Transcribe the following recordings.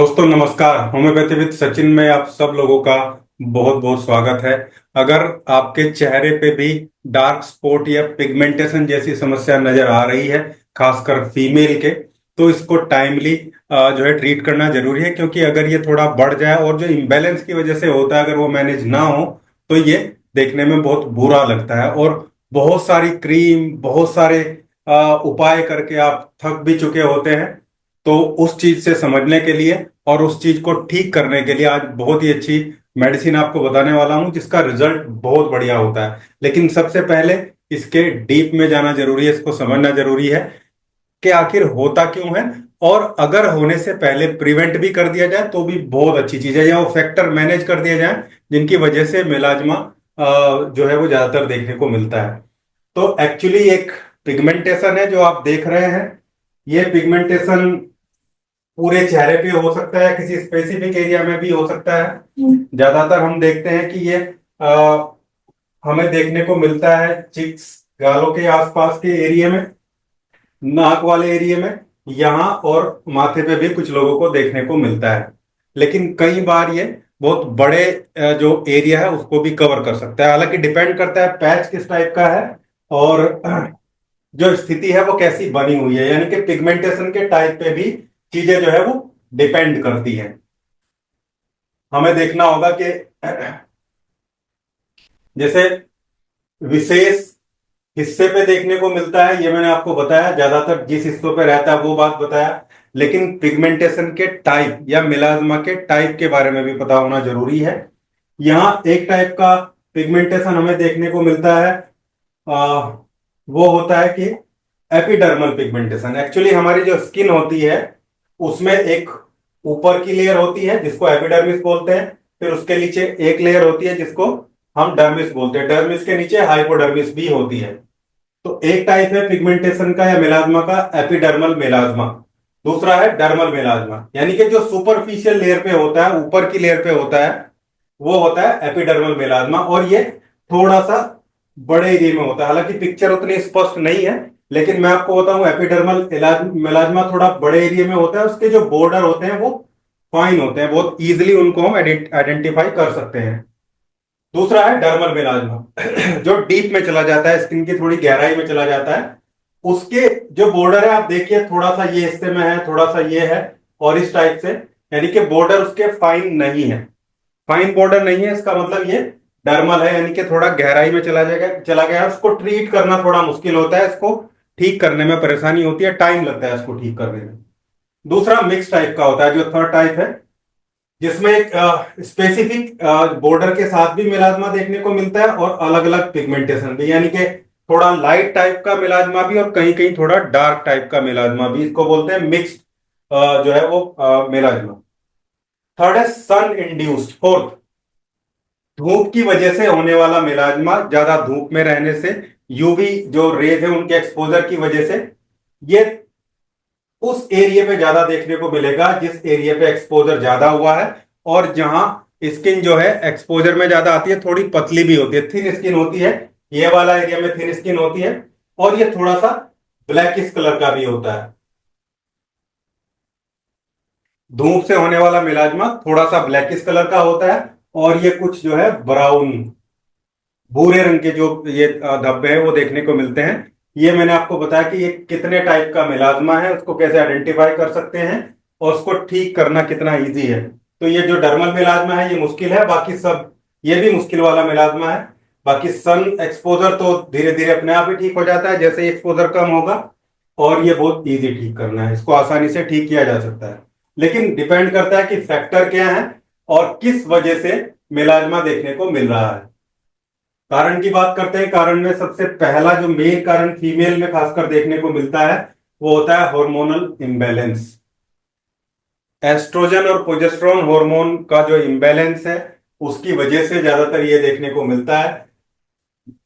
दोस्तों नमस्कार। Homeopathy with Sachin में आप सब लोगों का बहुत बहुत स्वागत है। अगर आपके चेहरे पे भी डार्क स्पॉट या पिगमेंटेशन जैसी समस्या नजर आ रही है, खासकर फीमेल के, तो इसको टाइमली जो है ट्रीट करना जरूरी है। क्योंकि अगर ये थोड़ा बढ़ जाए और जो इम्बैलेंस की वजह से होता है, अगर वो मैनेज ना हो तो ये देखने में बहुत बुरा लगता है। और बहुत सारी क्रीम, बहुत सारे उपाय करके आप थक भी चुके होते हैं। तो उस चीज से समझने के लिए और उस चीज को ठीक करने के लिए आज बहुत ही अच्छी मेडिसिन आपको बताने वाला हूं, जिसका रिजल्ट बहुत बढ़िया होता है। लेकिन सबसे पहले इसके डीप में जाना जरूरी है, इसको समझना जरूरी है कि आखिर होता क्यों है। और अगर होने से पहले प्रिवेंट भी कर दिया जाए तो भी बहुत अच्छी चीज है, या वो फैक्टर मैनेज कर दिया जाए जिनकी वजह से मेलाज्मा जो है वो ज्यादातर देखने को मिलता है। तो एक्चुअली एक पिगमेंटेशन है जो आप देख रहे हैं। ये पिगमेंटेशन पूरे चेहरे पे हो सकता है, किसी स्पेसिफिक एरिया में भी हो सकता है। ज्यादातर हम देखते हैं कि ये हमें देखने को मिलता है चिक्स, गालों के आसपास के एरिया में, नाक वाले एरिया में, यहाँ और माथे पे भी कुछ लोगों को देखने को मिलता है। लेकिन कई बार ये बहुत बड़े जो एरिया है उसको भी कवर कर सकता है। हालांकि डिपेंड करता है पैच किस टाइप का है और जो स्थिति है वो कैसी बनी हुई है, यानी कि पिगमेंटेशन के टाइप पे भी चीजें जो है वो डिपेंड करती हैं। हमें देखना होगा कि जैसे विशेष हिस्से पे देखने को मिलता है, ये मैंने आपको बताया, ज्यादातर जिस हिस्सों पे रहता है वो बात बताया। लेकिन पिगमेंटेशन के टाइप या मिलाज्मा के टाइप के बारे में भी पता होना जरूरी है। यहाँ एक टाइप का पिगमेंटेशन हमें देखने को मिलता है, आ, वो होता है कि एपिडर्मल पिगमेंटेशन। एक्चुअली हमारी जो स्किन होती है उसमें एक ऊपर की लेयर होती है जिसको एपिडर्मिस बोलते हैं, फिर उसके नीचे एक लेयर होती है जिसको हम डर्मिस बोलते हैं, डर्मिस के नीचे हाइपोडर्मिस भी होती है। तो एक टाइप है पिगमेंटेशन का या मेलाज्मा का एपिडर्मल मेलाज्मा, दूसरा है डर्मल मेलाज्मा। यानी कि जो सुपरफिशियल लेयर पे होता है, ऊपर की लेयर पे होता है, वो होता है एपिडर्मल मेलाज्मा। और ये थोड़ा सा बड़े एरिया में होता है। हालांकि पिक्चर उतनी स्पष्ट नहीं है, लेकिन मैं आपको बताऊं एपिडर्मल मेलाज्मा थोड़ा बड़े एरिया में होता है। उसके जो बॉर्डर होते हैं वो फाइन होते हैं, बहुत इजीली उनको हम आइडेंटिफाई कर सकते हैं। दूसरा है डर्मल मेलाज्मा जो डीप में चला जाता है, स्किन की थोड़ी गहराई में चला जाता है। उसके जो बॉर्डर है आप देखिए, थोड़ा सा ये हिस्से में है, थोड़ा सा ये है, और इस टाइप से, यानी कि बॉर्डर उसके फाइन नहीं है। फाइन बॉर्डर नहीं है इसका मतलब ये डर्मल है, यानी कि थोड़ा गहराई में चला गया है। उसको ट्रीट करना थोड़ा मुश्किल होता है, इसको ठीक करने में परेशानी होती है, टाइम लगता है इसको ठीक करने में। दूसरा मिक्स टाइप का होता है, जो थर्ड टाइप है, जिसमें एक स्पेसिफिक बॉर्डर के साथ भी मिलाज्मा देखने को मिलता है और अलग अलग पिगमेंटेशन भी, यानी कि थोड़ा लाइट टाइप का मिलाज्मा भी और कहीं कहीं थोड़ा डार्क टाइप का मिलाज्मा भी। इसको बोलते हैं मिक्स्ड जो है वो मिलाज्मा। थर्ड है सन इंड्यूस्ड। फोर्थ, धूप की वजह से होने वाला मिलाज्मा, ज्यादा धूप में रहने से, यूवी जो रेज है उनके एक्सपोजर की वजह से, ये उस एरिया पे ज्यादा देखने को मिलेगा जिस एरिया पे एक्सपोजर ज्यादा हुआ है, और जहां स्किन जो है एक्सपोजर में ज्यादा आती है, थोड़ी पतली भी होती है, थिन स्किन होती है। ये वाला एरिया में थिन स्किन होती है, और ये थोड़ा सा ब्लैकिश कलर का भी होता है। धूप से होने वाला मिलाज्मा थोड़ा सा ब्लैकिश कलर का होता है, और ये कुछ जो है ब्राउन, भूरे रंग के जो ये धब्बे हैं वो देखने को मिलते हैं। ये मैंने आपको बताया कि ये कितने टाइप का मिलाज्मा है, उसको कैसे आइडेंटिफाई कर सकते हैं, और उसको ठीक करना कितना इजी है। तो ये जो डर्मल मिलाज्मा है ये मुश्किल है, बाकी सब ये भी मुश्किल वाला मिलाज्मा है। बाकी सन एक्सपोजर तो धीरे धीरे अपने आप ही ठीक हो जाता है जैसे एक्सपोजर कम होगा, और ये बहुत इजी ठीक करना है, इसको आसानी से ठीक किया जा सकता है। लेकिन डिपेंड करता है कि फैक्टर क्या है और किस वजह से मिलाज्मा देखने को मिल रहा है। कारण की बात करते हैं। कारण में सबसे पहला जो मेन कारण फीमेल में खासकर देखने को मिलता है वो होता है हार्मोनल इम्बैलेंस। एस्ट्रोजन और प्रोजेस्टेरोन हार्मोन का जो इम्बैलेंस है उसकी वजह से ज्यादातर ये देखने को मिलता है।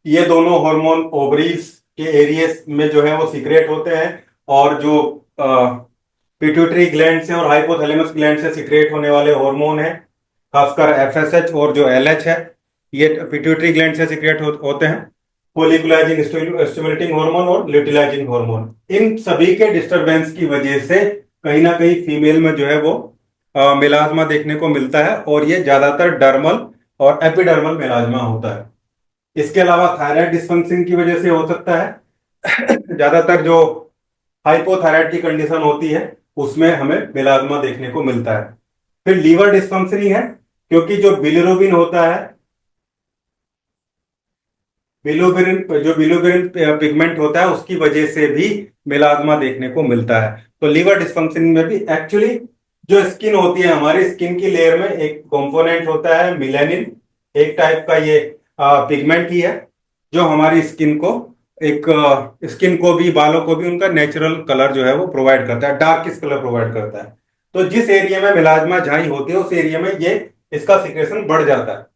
ये दोनों हार्मोन ओवरीज के एरिया में जो है वो सीक्रेट होते हैं, और जो पिट्यूटरी ग्लैंड से और हाइपोथैलेमस ग्लैंड से सीक्रेट होने वाले हार्मोन है, खासकर एफएसएच और जो एलएच है, ये पिट्यूटरी ग्लैंड से सीक्रेट होते हैं। फोलिकुलाइजिंग स्टिमुलेटिंग हार्मोन और ल्यूटिलाइजिंग हार्मोन, इन सभी के डिस्टरबेंस की वजह से कहीं ना कहीं फीमेल में जो है वो मेलाज्मा देखने को मिलता है, और ये ज्यादातर डर्मल और एपिडर्मल मेलाज्मा होता है। इसके अलावा थायराइड डिस्फंक्शन की वजह से हो सकता है। ज्यादातर जो हाइपोथायराइड की कंडीशन होती है उसमें हमें मेलाज्मा देखने को मिलता है। फिर लीवर डिस्फंक्शन है, क्योंकि जो बिलिरुबिन होता है, बिलोबिरिन जो बिलोबिरिन पिगमेंट होता है उसकी वजह से भी मेलाज्मा देखने को मिलता है। तो लीवर डिस्फंक्शन में भी एक्चुअली जो स्किन होती है, हमारी स्किन की लेयर में एक कंपोनेंट होता है मिलेनिन, एक टाइप का ये पिगमेंट ही है, जो हमारी स्किन को एक स्किन को भी, बालों को भी उनका नेचुरल कलर जो है वो प्रोवाइड करता है, डार्किश कलर प्रोवाइड करता है। तो जिस एरिया में मेलाज्मा झाई होती है उस एरिया में ये इसका सिक्रेशन बढ़ जाता है।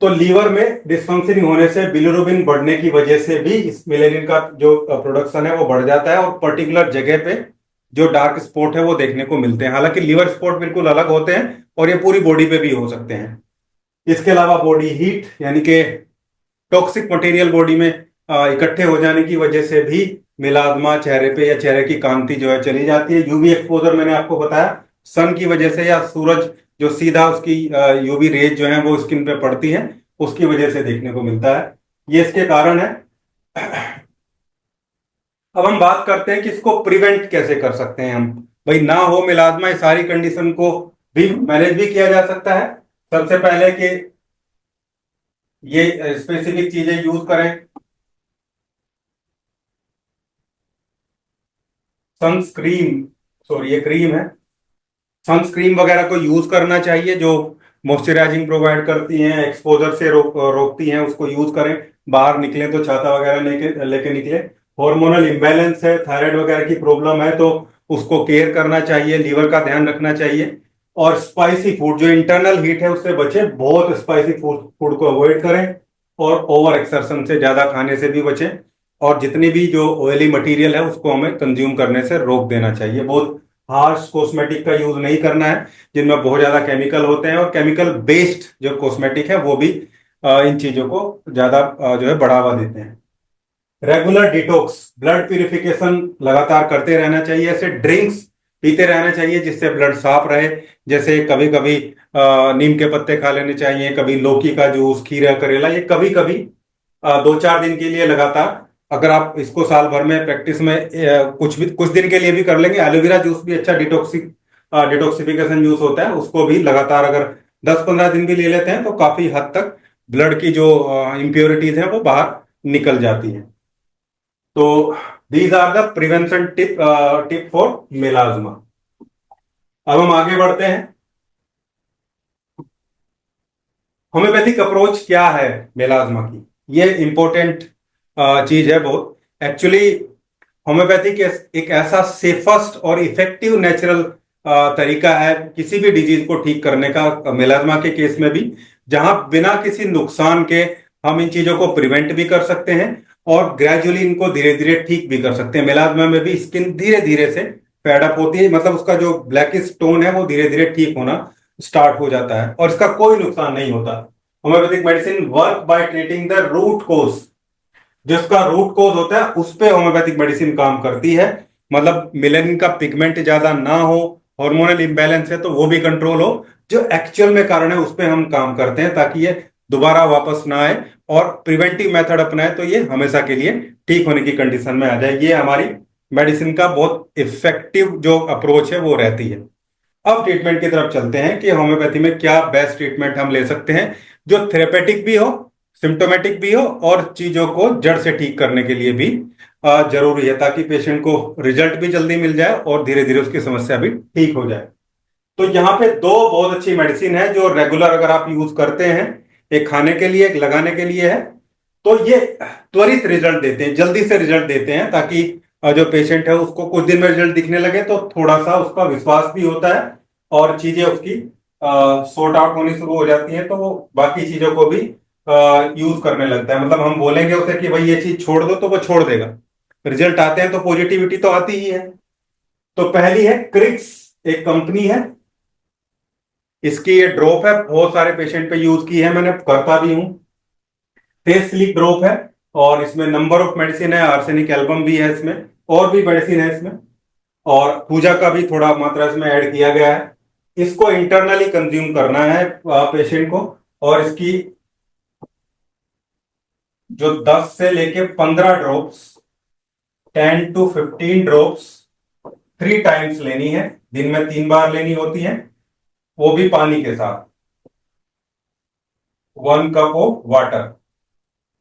तो लीवर में डिस्फंक्शनिंग होने से बिलिरुबिन बढ़ने की वजह से भी इस मेलेनिन का जो प्रोडक्शन है वो बढ़ जाता है, और पर्टिकुलर जगह पे जो डार्क स्पॉट है वो देखने को मिलते हैं। हालांकि लीवर स्पॉट बिल्कुल अलग होते हैं और ये पूरी बॉडी पे भी हो सकते हैं। इसके अलावा बॉडी हीट, यानी कि टॉक्सिक मटेरियल बॉडी में इकट्ठे हो जाने की वजह से भी मेलाज्मा चेहरे पे या चेहरे की कांति जो है चली जाती है। यूवी एक्सपोजर मैंने आपको बताया, सन की वजह से या सूरज जो सीधा उसकी यूवी रेज जो है वो स्किन पे पड़ती है, उसकी वजह से देखने को मिलता है। ये इसके कारण है। अब हम बात करते हैं कि इसको प्रिवेंट कैसे कर सकते हैं हम। भाई ना हो मेलाज्मा, इस सारी कंडीशन को भी मैनेज भी किया जा सकता है। सबसे पहले कि ये स्पेसिफिक चीजें यूज करें। सनस्क्रीन, सॉरी ये क्रीम है, सनस्क्रीन वगैरह को यूज करना चाहिए जो मॉइस्चराइजिंग प्रोवाइड करती हैं, एक्सपोजर से रोकती हैं, उसको यूज करें। बाहर निकले तो छाता वगैरह लेके लेके निकले। हार्मोनल इम्बैलेंस है, थायराइड वगैरह की प्रॉब्लम है तो उसको केयर करना चाहिए, लीवर का ध्यान रखना चाहिए। और स्पाइसी फूड, जो इंटरनल हीट है उससे बचें, बहुत स्पाइसी फूड फूड को अवॉइड करें, और ओवर एक्सर्शन से, ज्यादा खाने से भी बचें। और जितनी भी जो ऑयली मटेरियल है उसको हमें कंज्यूम करने से रोक देना चाहिए। बहुत हार्श कॉस्मेटिक का यूज नहीं करना है जिनमें बहुत ज्यादा केमिकल होते हैं, और केमिकल बेस्ड जो कॉस्मेटिक है वो भी इन चीजों को ज्यादा जो है बढ़ावा देते हैं। रेगुलर डिटॉक्स, ब्लड प्यूरिफिकेशन लगातार करते रहना चाहिए। ऐसे ड्रिंक्स पीते रहना चाहिए जिससे ब्लड साफ रहे। जैसे कभी कभी नीम के पत्ते खा लेने चाहिए, कभी लौकी का जूस, खीरा, करेला, ये कभी कभी 2-4 दिन के लिए लगातार। अगर आप इसको साल भर में प्रैक्टिस में कुछ दिन के लिए भी कर लेंगे। एलोवेरा जूस भी अच्छा डिटॉक्सिफिकेशन जूस होता है, उसको भी लगातार अगर 10-15 दिन भी ले लेते हैं तो काफी हद तक ब्लड की जो इम्प्योरिटीज हैं वो बाहर निकल जाती हैं। तो these are the prevention tip for melasma. अब हम आगे बढ़ते हैं। होम्योपैथिक अप्रोच क्या है मेलाज्मा की, ये इंपॉर्टेंट चीज है बहुत। एक्चुअली होम्योपैथिक एक ऐसा सेफेस्ट और इफेक्टिव नेचुरल तरीका है किसी भी डिजीज को ठीक करने का, मेलाज्मा के केस में भी, जहां बिना किसी नुकसान के हम इन चीजों को प्रिवेंट भी कर सकते हैं और ग्रेजुअली इनको धीरे धीरे ठीक भी कर सकते हैं। मेलाज्मा में भी स्किन धीरे धीरे से फेडअप होती है, मतलब उसका जो ब्लैकिश टोन है वो धीरे धीरे ठीक होना स्टार्ट हो जाता है और इसका कोई नुकसान नहीं होता। Homeopathic medicine work by treating the root cause, जिसका रूट कोज होता है उस पे होम्योपैथिक मेडिसिन काम करती है। मतलब मिलेनिन का पिगमेंट ज्यादा ना हो, हार्मोनल इंबैलेंस है तो वो भी कंट्रोल हो, जो एक्चुअल में कारण है उस पे हम काम करते हैं ताकि ये दोबारा वापस ना आए, और प्रिवेंटिव मेथड अपनाए तो ये हमेशा के लिए ठीक होने की कंडीशन में आ जाए। ये हमारी मेडिसिन का बहुत इफेक्टिव जो अप्रोच है वो रहती है। अब ट्रीटमेंट की तरफ चलते हैं कि होम्योपैथी में क्या बेस्ट ट्रीटमेंट हम ले सकते हैं जो थेरेपेटिक भी हो, सिम्टोमेटिक भी हो, और चीजों को जड़ से ठीक करने के लिए भी जरूरी है, ताकि पेशेंट को रिजल्ट भी जल्दी मिल जाए और धीरे धीरे उसकी समस्या भी ठीक हो जाए। तो यहाँ पे दो बहुत अच्छी मेडिसिन है जो रेगुलर अगर आप यूज करते हैं, एक खाने के लिए, एक लगाने के लिए है, तो ये त्वरित रिजल्ट देते हैं, जल्दी से रिजल्ट देते हैं, ताकि जो पेशेंट है उसको कुछ दिन में रिजल्ट दिखने लगे तो थोड़ा सा उसका विश्वास भी होता है और चीजें उसकी सॉर्ट आउट होनी शुरू हो जाती हैं, तो वो बाकी चीजों को भी यूज करने लगता है। मतलब हम बोलेंगे उसे कि भाई ये चीज छोड़ दो तो वो छोड़ देगा। रिजल्ट आते हैं तो पॉजिटिविटी तो आती ही है। तो पहली है क्रिक्स, एक कंपनी है, इसकी ये ड्रॉप है, बहुत सारे पेशेंट पे यूज की है, मैंने करता भी हूं। फेस स्लीप ड्रॉप है और इसमें नंबर ऑफ मेडिसिन है, आर्सेनिक एल्बम भी है इसमें, और भी मेडिसिन है इसमें। और पूजा का भी थोड़ा मात्रा इसमें ऐड किया गया है। इसको इंटरनली कंज्यूम करना है पेशेंट को, और इसकी जो 10 से लेके 15 ड्रॉप्स, 10 to 15 ड्रॉप्स 3 टाइम्स लेनी है। दिन में 3 बार लेनी होती है, वो भी पानी के साथ। 1 cup of water,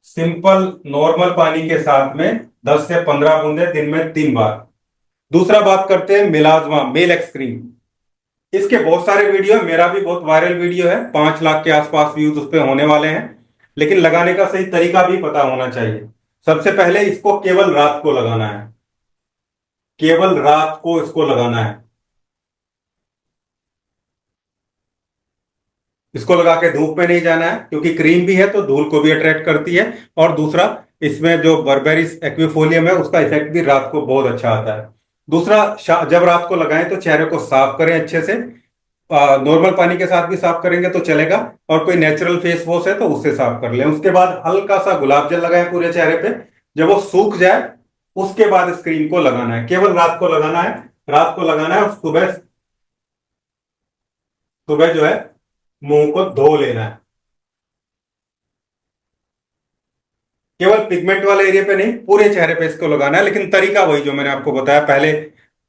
simple normal पानी के साथ में 10 से 15 बूंदे दिन में 3 बार। दूसरा बात करते हैं मिलाजमा मेल एक्सक्रीम। इसके बहुत सारे वीडियो है, मेरा भी बहुत वायरल वीडियो है, 5 लाख के आसपास व्यूज उस पर होने वाले हैं। लेकिन लगाने का सही तरीका भी पता होना चाहिए। सबसे पहले इसको केवल रात को लगाना है, केवल रात को इसको लगाना है। इसको लगा के धूप में नहीं जाना है, क्योंकि क्रीम भी है तो धूल को भी अट्रैक्ट करती है। और दूसरा, इसमें जो बर्बेरिस एक्विफोलियम है उसका इफेक्ट भी रात को बहुत अच्छा आता है। दूसरा, जब रात को लगाएं तो चेहरे को साफ करें अच्छे से। नॉर्मल पानी के साथ भी साफ करेंगे तो चलेगा, और कोई नेचुरल फेस वॉश है तो उससे साफ कर लें। उसके बाद हल्का सा गुलाब जल लगाएं पूरे चेहरे पे। जब वो सूख जाए उसके बाद इस क्रीम को लगाना है, केवल रात को लगाना है। रात को लगाना है और सुबह सुबह जो है मुंह को धो लेना है। केवल पिगमेंट वाले एरिया पे नहीं, पूरे चेहरे पे इसको लगाना है। लेकिन तरीका वही जो मैंने आपको बताया, पहले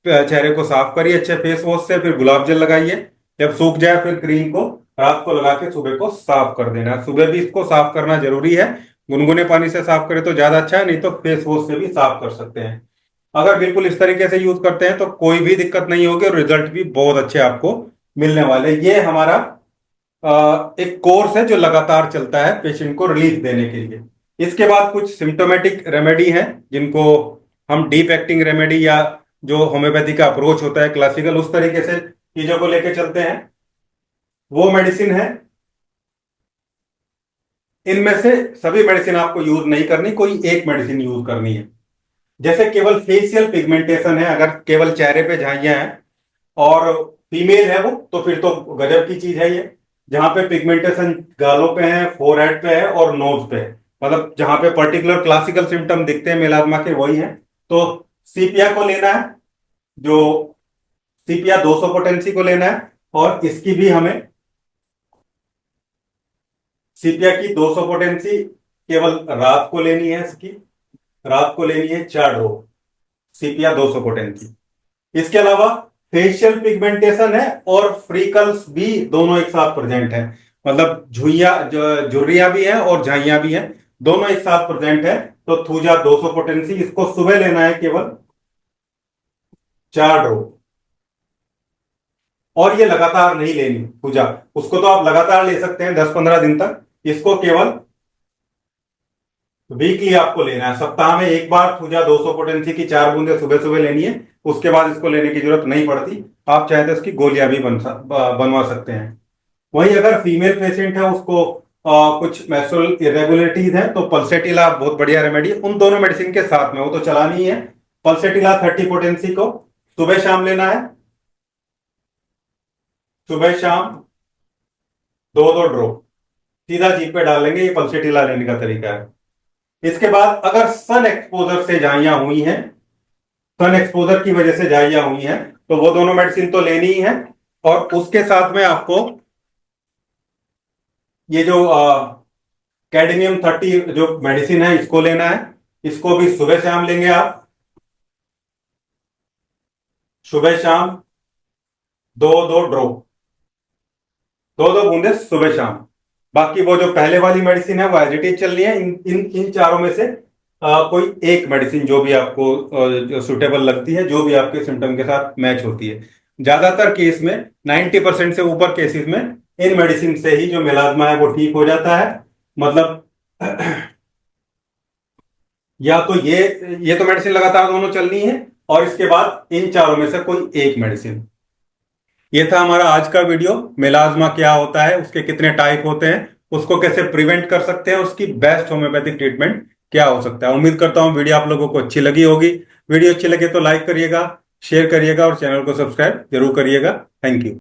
चेहरे को साफ करिए अच्छे फेस वॉश से, फिर गुलाब जल लगाइए। जब सूख जाए फिर क्रीम को रात को लगा के सुबह को साफ कर देना है। सुबह भी इसको साफ करना जरूरी है। गुनगुने पानी से साफ करें तो ज्यादा अच्छा है, नहीं तो फेस वॉश से भी साफ कर सकते हैं। अगर बिल्कुल इस तरीके से यूज करते हैं तो कोई भी दिक्कत नहीं होगी, और रिजल्ट भी बहुत अच्छे आपको मिलने वाले। ये हमारा एक कोर्स है जो लगातार चलता है पेशेंट को रिलीफ देने के लिए। इसके बाद कुछ सिम्टोमेटिक रेमेडी हैं, जिनको हम डीप एक्टिंग रेमेडी, या जो होम्योपैथी का अप्रोच होता है क्लासिकल, उस तरीके से चीजों को लेके चलते हैं। वो मेडिसिन है, इनमें से सभी मेडिसिन आपको यूज नहीं करनी, कोई एक मेडिसिन यूज करनी है। जैसे केवल फेशियल पिगमेंटेशन है, अगर केवल चेहरे पे झाइयां हैं और फीमेल है वो, तो फिर तो गजब की चीज है ये। जहां पे पिगमेंटेशन गालों पे है, फोरहेड पे है और नोज पे है, मतलब जहां पे पर्टिकुलर क्लासिकल सिम्टम दिखते हैं मेलाज्मा के, वही है। तो सीपिया को लेना है, जो सीपिया 200 पोटेंसी को लेना है। और इसकी भी हमें, सीपिया की 200 पोटेंसी केवल रात को लेनी है। इसकी रात को लेनी है 4 ड्रॉप सीपिया 200 पोटेंसी। इसके अलावा फेशियल पिगमेंटेशन है और फ्रीकल्स भी दोनों एक साथ प्रेजेंट है, मतलब झुर्रियां भी हैं और झाइयां भी हैं, दोनों एक साथ प्रेजेंट है। तो थूजा 200 पोटेंसी, इसको सुबह लेना है केवल 4 ड्रॉप। और ये लगातार नहीं लेनी थूजा, उसको तो आप लगातार ले सकते हैं 10-15 दिन तक। इसको केवल वीकली आपको लेना है, सप्ताह में एक बार थूजा 200 पोटेंसी की 4 बूंदे सुबह सुबह लेनी है। उसके बाद इसको लेने की जरूरत नहीं पड़ती, आप चाहे तो इसकी गोलियां भी बनवा सकते हैं। वहीं अगर फीमेल पेशेंट है, उसको कुछ मेंस्ट्रुअल इरेगुलरिटीज है, तो पल्सेटिला बहुत बढ़िया रेमेडी है। उन दोनों मेडिसिन के साथ में, वो तो चलानी ही है। पल्सेटिला 30 पोटेंसी को सुबह शाम लेना है, सुबह शाम 2-2 ड्रॉप सीधा जीभ पे डाल लेंगे। ये पल्सेटिला लेने का तरीका है। इसके बाद अगर सन एक्सपोजर से झाइयां हुई हैं, सन एक्सपोजर की वजह से झाइयां हुई हैं, तो वो दोनों मेडिसिन तो लेनी ही है। और उसके साथ में आपको ये जो कैडमियम 30 जो मेडिसिन है, इसको लेना है। इसको भी सुबह शाम लेंगे आप, सुबह शाम 2-2 ड्रॉप, 2-2 बूंदे सुबह शाम। बाकी वो जो पहले वाली मेडिसिन है वो एज इट इज चलनी है। इन चारों में से कोई एक मेडिसिन जो भी आपको सुटेबल लगती है, जो भी आपके सिम्टम के साथ मैच होती है। ज्यादातर केस में, 90% से ऊपर केसेस में इन मेडिसिन से ही जो मेलाज्मा है वो ठीक हो जाता है। मतलब या तो ये तो मेडिसिन लगातार दोनों चलनी है, और इसके बाद इन चारों में से कोई एक मेडिसिन। ये था हमारा आज का वीडियो। मेलाज्मा क्या होता है, उसके कितने टाइप होते हैं, उसको कैसे प्रिवेंट कर सकते हैं, उसकी बेस्ट होम्योपैथिक ट्रीटमेंट क्या हो सकता है। उम्मीद करता हूं वीडियो आप लोगों को अच्छी लगी होगी। वीडियो अच्छी लगे तो लाइक करिएगा, शेयर करिएगा और चैनल को सब्सक्राइब जरूर करिएगा। Thank you.